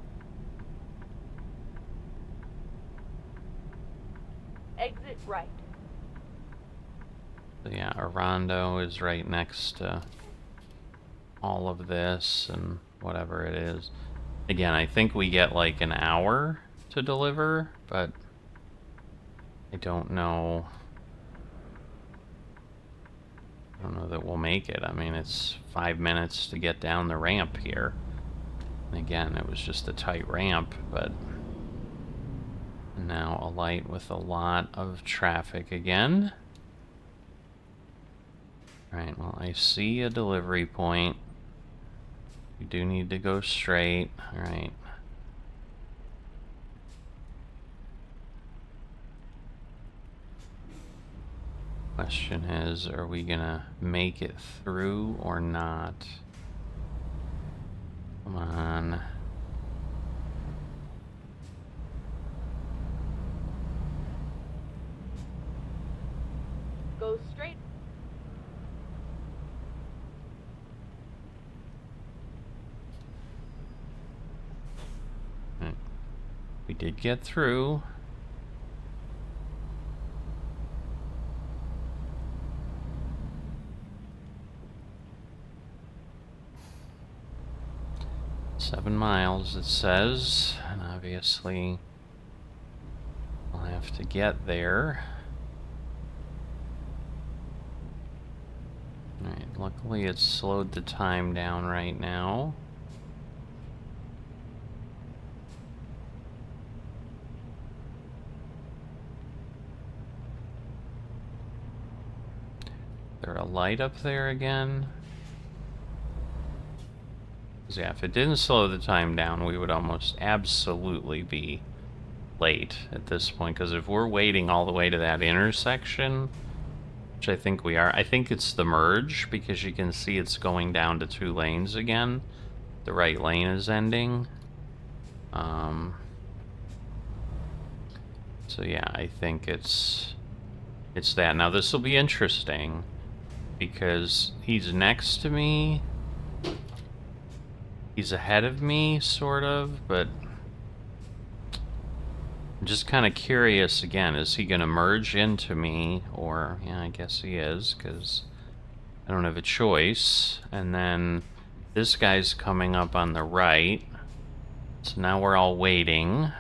Exit right. So yeah, Arando is right next to all of this and whatever it is. Again, I think we get like an hour to deliver, but I don't know. I don't know that we'll make it. I mean, it's 5 minutes to get down the ramp here. And again, it was just a tight ramp, but now a light with a lot of traffic again. Alright, well, I see a delivery point. We do need to go straight. Alright. Question is, are we gonna make it through or not? Come on. Go straight. We did get through. "7 miles, it says, and obviously I'll have to get there. Alright, luckily it's slowed the time down right now. There a light up there again? 'Cause yeah, if it didn't slow the time down, we would almost absolutely be late at this point. Because if we're waiting all the way to that intersection, which I think we are, I think it's the merge, because you can see it's going down to 2 lanes again. The right lane is ending. So yeah, I think it's that. Now this will be interesting, because he's next to me. He's ahead of me, sort of, but I'm just kind of curious again. Is he going to merge into me? Or, yeah, I guess he is, because I don't have a choice. And then this guy's coming up on the right. So now we're all waiting.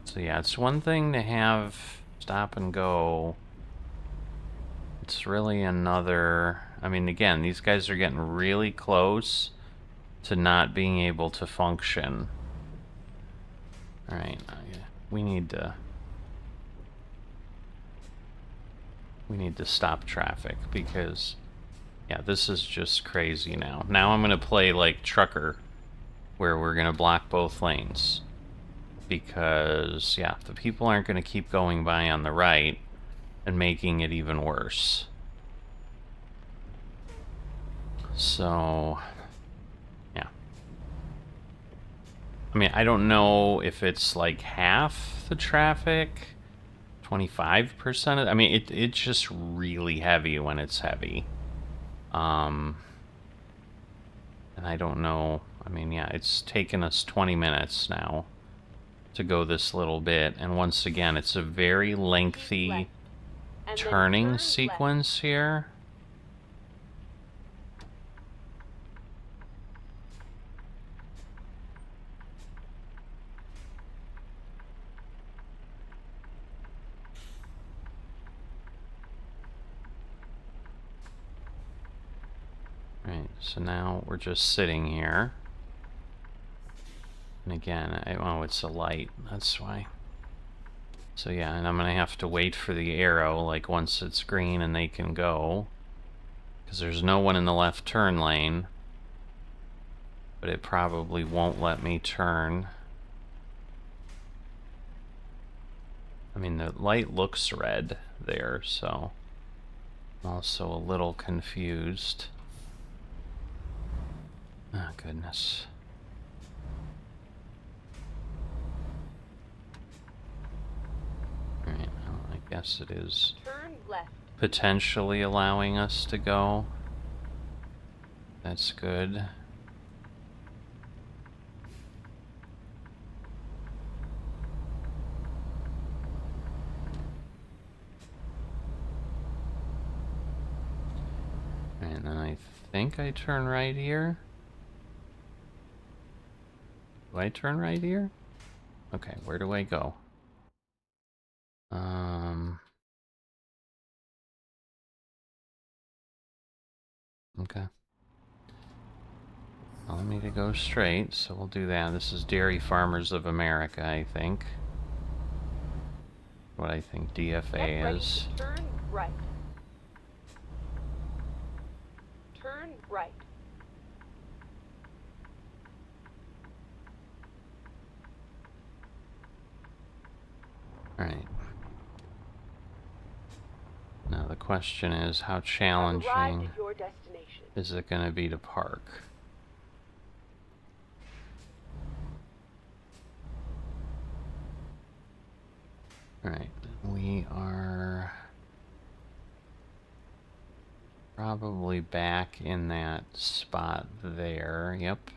So yeah, it's one thing to have stop and go. It's really another... I mean, again, these guys are getting really close to not being able to function. Alright, we need to... We need to stop traffic because... Yeah, this is just crazy now. Now I'm going to play like Trucker, where we're going to block both lanes. Because, yeah, the people aren't going to keep going by on the right and making it even worse. So, yeah. I mean, I don't know if it's like half the traffic, 25% of... I mean, it's just really heavy when it's heavy. And I don't know... I mean, yeah, it's taken us 20 minutes now to go this little bit, and once again, it's a very lengthy turning sequence here. Right, so now we're just sitting here. And again, oh, it's a light, that's why. So yeah, and I'm gonna have to wait for the arrow, like once it's green and they can go. Because there's no one in the left turn lane. But it probably won't let me turn. I mean, the light looks red there, so I'm also a little confused. Oh, goodness. Alright, well, I guess it is Turn left. Potentially allowing us to go. That's good. And then I think I turn right here. Do I turn right here? Okay, where do I go? Okay. Well, me to go straight, so we'll do that. This is Dairy Farmers of America, I think. What I think DFA is. Turn right. Turn right. Alright. Now the question is, how challenging is it going to be to park? Alright, we are probably back in that spot there. Yep.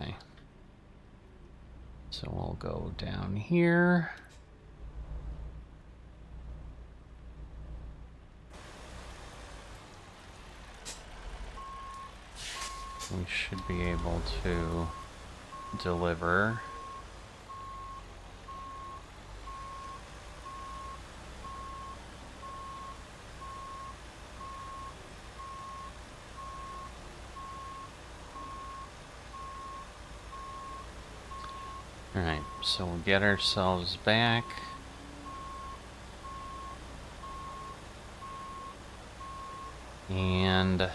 Okay. So we'll go down here. We should be able to deliver. Alright, so we'll get ourselves back. And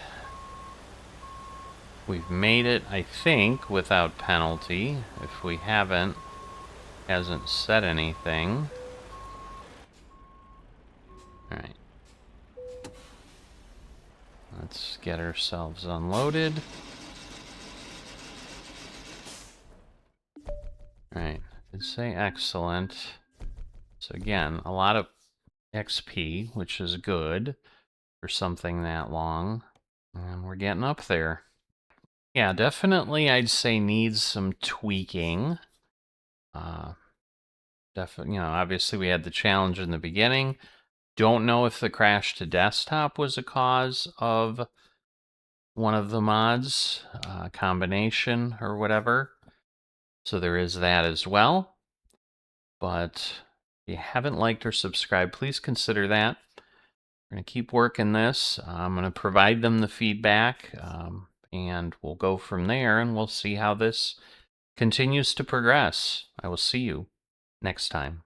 we've made it, I think, without penalty. If we haven't, hasn't said anything. Alright. Let's get ourselves unloaded. Alright, did say excellent. So again, a lot of XP, which is good for something that long. And we're getting up there. Yeah, definitely I'd say needs some tweaking. Definitely, you know, obviously we had the challenge in the beginning. don't know if the crash to desktop was a cause of one of the mods, combination or whatever. So there is that as well. But if you haven't liked or subscribed, please consider that. We're going to keep working this. I'm going to provide them the feedback, and we'll go from there, and we'll see how this continues to progress. I will see you next time.